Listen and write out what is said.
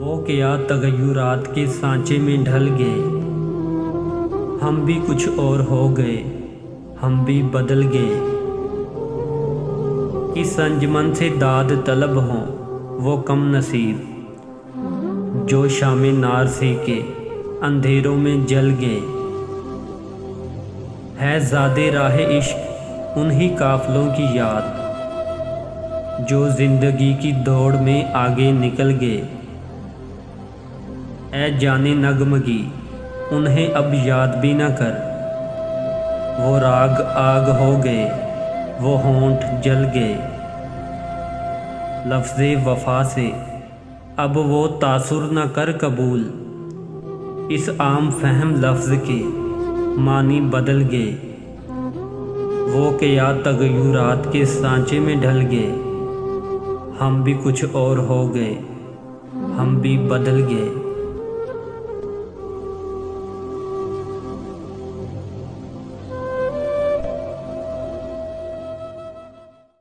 वो क्या तगय्युरात के सांचे में ढल गए। हम भी कुछ और हो गए, हम भी बदल गए। कि संजमन से दाद तलब हों वो कम नसीब, जो शामे नार से के अंधेरों में जल गए। है ज़ादे राह इश्क उन्हीं काफ़िलों की याद, जो ज़िंदगी की दौड़ में आगे निकल गए। ऐ जाने नगमगी उन्हें अब याद भी न कर, वो राग आग हो गए, वो होंठ जल गए। लफ्ज़े वफ़ा से अब वो तासुर न कर कबूल, इस आम फहम लफ्ज़ के मानी बदल गए। वो क्या तगय्युरात के सांचे में ढल गए, हम भी कुछ और हो गए, हम भी बदल गए।